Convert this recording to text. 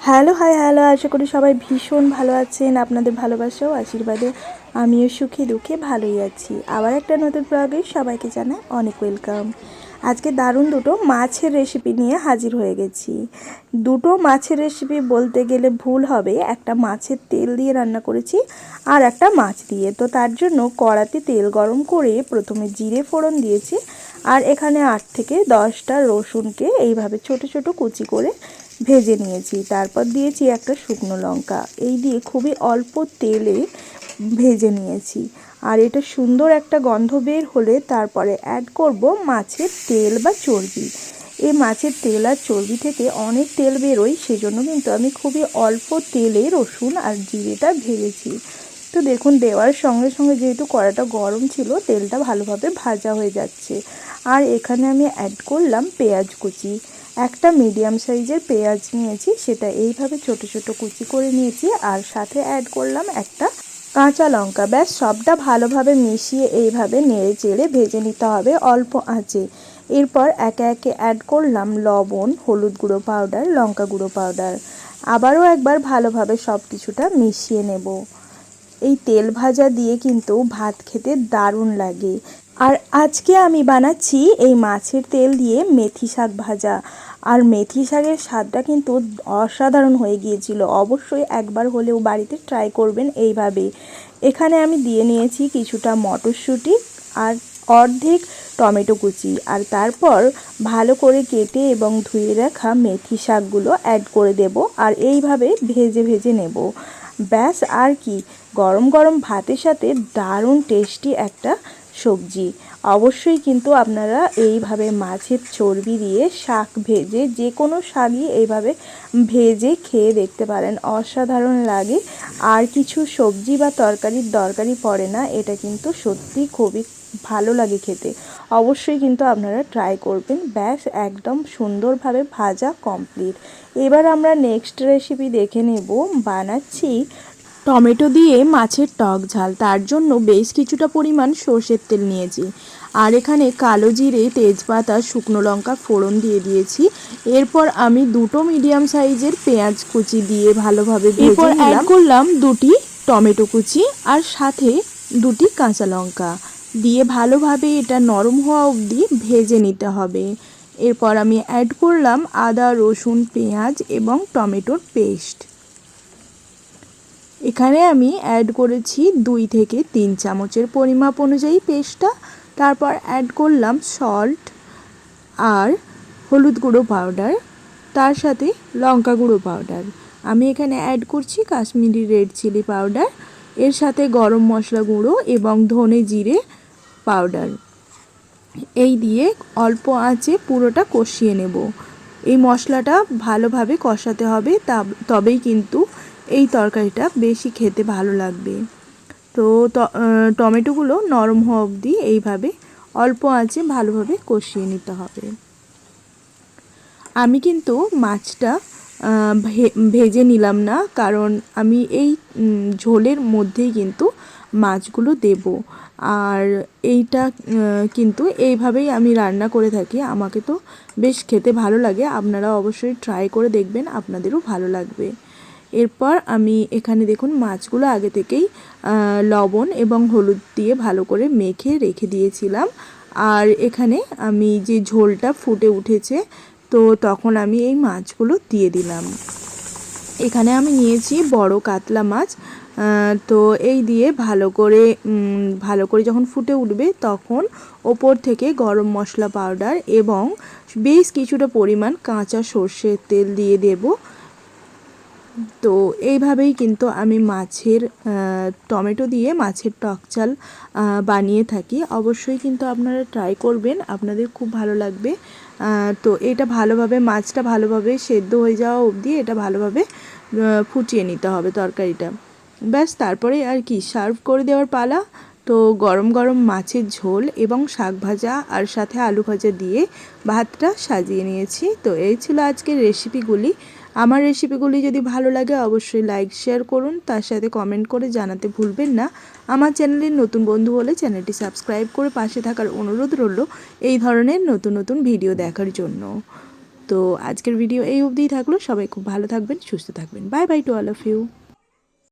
Hello, high, hello. আশা করি সবাই ভীষণ ভালো আছেন। আপনাদের ভালোবাসা ও আশীর্বাদে আমিও সুখে দুঃখে ভালোই আছি। আবার একটা নতুন ব্লগে সবাইকে জানাই অনেক ওয়েলকাম। আজকে দারুণ দুটো মাছের রেসিপি নিয়ে হাজির হয়ে গেছি। দুটো মাছের রেসিপি বলতে গেলে ভুল হবে। একটা মাছের তেল দিয়ে রান্না করেছি আর একটা মাছ দিয়ে। তো তার জন্য কড়াতে তেল গরম করে প্রথমে জিরে ফোড়ন দিয়েছি আর এখানে 8 থেকে 10টা রসুনকে এইভাবে ছোট ছোট কুচি করে ভেজে নিয়েছি। তারপর দিয়েছি একটা শুকনো লঙ্কা। এই দিয়ে খুবই অল্প তেলে ভেজে নিয়েছি। আর এটা সুন্দর একটা গন্ধ বের হলে তারপরে অ্যাড করব মাছের তেল বা চর্বি। এই মাছের তেল আর চর্বি থেকে অনেক তেল বেরোয়, সেজন্য কিন্তু আমি খুবই অল্প তেলে রসুন আর জিরেটা ভেজেছি। তো দেখুন, দেওয়ার সঙ্গে সঙ্গে যেহেতু কড়াটা গরম ছিল, তেলটা ভালোভাবে ভাজা হয়ে যাচ্ছে। আর এখানে আমি অ্যাড করলাম পেঁয়াজ কুচি। একটা মিডিয়াম সাইজের পেঁয়াজ নিয়েছি, সেটা এইভাবে ছোট ছোট কুচি করে নিয়েছি। আর সাথে অ্যাড করলাম একটা কাঁচা লঙ্কা। ব্যাস সবটা ভালোভাবে মিশিয়ে এইভাবে নেড়ে চেড়ে ভেজে নিতে হবে অল্প আঁচে। এরপর একে একে অ্যাড করলাম লবণ, হলুদ গুঁড়ো পাউডার, লঙ্কা গুঁড়ো পাউডার। আবারও একবার ভালোভাবে সব কিছুটা মিশিয়ে নেব। এই তেল ভাজা দিয়ে কিন্তু ভাত খেতে দারুণ লাগে। আর আজকে আমি বানাচ্ছি এই মাছের তেল দিয়ে মেথি শাক ভাজা। আর মেথি শাকের স্বাদটা কিন্তু অসাধারণ হয়ে গিয়েছিল। অবশ্যই একবার হলেও বাড়িতে ট্রাই করবেন এইভাবে। এখানে আমি দিয়ে নিয়েছি কিছুটা মটরশুঁটি আর অর্ধেক টমেটো কুচি। আর তারপর ভালো করে কেটে এবং ধুয়ে রাখা মেথি শাকগুলো অ্যাড করে দেব আর এইভাবে ভেজে ভেজে নেব। ব্যাস, আর কি, গরম গরম ভাতের সাথে দারুণ টেস্টি একটা সবজি। অবশ্যই কিন্তু আপনারা এইভাবে মাছের চর্বি দিয়ে শাক ভেজে, যে কোনো শাকই এইভাবে ভেজে খেয়ে দেখতে পারেন, অসাধারণ লাগে। আর কিছু সবজি বা তরকারির দরকারই পড়ে না, এটা কিন্তু সত্যি খুবই ভালো লাগে খেতে। অবশ্যই কিন্তু আপনারা ট্রাই করবেন। ব্যাস, একদম সুন্দরভাবে ভাজা কমপ্লিট। এবার আমরা নেক্সট রেসিপি দেখে নেব। বানাচ্ছি টমেটো দিয়ে মাছের টক ঝাল। তার জন্য বেশ কিছুটা পরিমাণ সর্ষের তেল নিয়েছি। আর এখানে কালো জিরে, তেজপাতা, শুকনো লঙ্কা ফোড়ন দিয়ে দিয়েছি। এরপর আমি দুটো মিডিয়াম সাইজের পেঁয়াজ কুচি দিয়ে ভালোভাবে ভেজে নিলাম। অ্যাড করলাম দুটি টমেটো কুচি আর সাথে দুটি কাঁচা লঙ্কা দিয়ে ভালোভাবে এটা নরম হওয়া অবধি ভেজে নিতে হবে। এরপর আমি অ্যাড করলাম আদা, রসুন, পেঁয়াজ এবং টমেটোর পেস্ট। এখানে আমি অ্যাড করেছি 2 থেকে 3 চামচের পরিমাপ অনুযায়ী পেস্টটা। তারপর অ্যাড করলাম সল্ট আর হলুদ গুঁড়ো পাউডার, তার সাথে লঙ্কা গুঁড়ো পাউডার। আমি এখানে অ্যাড করছি কাশ্মীরি রেড চিলি পাউডার, এর সাথে গরম মশলা গুঁড়ো এবং ধনে জিরে পাউডার। এই দিয়ে অল্প আঁচে পুরোটা কষিয়ে নেব। এই মশলাটা ভালোভাবে কষাতে হবে, তবেই কিন্তু এই তরকারিটা বেশি খেতে ভালো লাগবে। তো টমেটোগুলো নরম হওয়া অবধি এইভাবে অল্প আঁচে ভালোভাবে কষিয়ে নিতে হবে। আমি কিন্তু মাছটা ভেজে নিলাম না, কারণ আমি এই ঝোলের মধ্যেই কিন্তু মাছগুলো দেব। আর এইটা কিন্তু এইভাবেই আমি রান্না করে থাকি। আমাকে তো বেশ খেতে ভালো লাগে। আপনারা অবশ্যই ট্রাই করে দেখবেন, আপনাদেরও ভালো লাগবে। এরপর আমি এখানে দেখুন মাছগুলো আগে থেকেই লবণ এবং হলুদ দিয়ে ভালো করে মেখে রেখে দিয়েছিলাম। আর এখানে আমি যে ঝোলটা ফুটে উঠেছে, তো তখন আমি এই মাছগুলো দিয়ে দিলাম। এখানে আমি নিয়েছি বড় কাতলা মাছ। তো এই দিয়ে ভালো করে যখন ফুটে উঠবে, তখন ওপর থেকে গরম মশলা পাউডার এবং বেশ কিছুটা পরিমাণ কাঁচা সর্ষের তেল দিয়ে দেব। তো এইভাবেই কিন্তু আমি টমেটো দিয়ে মাছের টক ঝাল বানিয়ে থাকি। অবশ্যই কিন্তু আপনারা ট্রাই করবেন, আপনাদের খুব ভালো লাগবে। তো এটা ভালোভাবে, মাছটা ভালোভাবে সেদ্ধ হয়ে যাওয়া অবধি এটা ভালোভাবে ফুটিয়ে নিতে হবে তরকারিটা। ব্যাস, তারপরে আর কি, সার্ভ করে দেওয়ার পালা। তো গরম গরম মাছের ঝোল এবং শাক ভাজা আর সাথে আলু ভাজা দিয়ে ভাতটা সাজিয়ে নিয়েছি। তো এই ছিল আজকের রেসিপিগুলি। আমার রেসিপিগুলি যদি ভালো লাগে অবশ্যই লাইক শেয়ার করুন, তার সাথে কমেন্ট করে জানাতে ভুলবেন না। আমার চ্যানেলের নতুন বন্ধু হলে চ্যানেলটি সাবস্ক্রাইব করে পাশে থাকার অনুরোধ রইল এই ধরনের নতুন নতুন ভিডিও দেখার জন্য। তো আজকের ভিডিও এই অবধিই থাকলো। সবাই খুব ভালো থাকবেন, সুস্থ থাকবেন। Bye bye to all of you.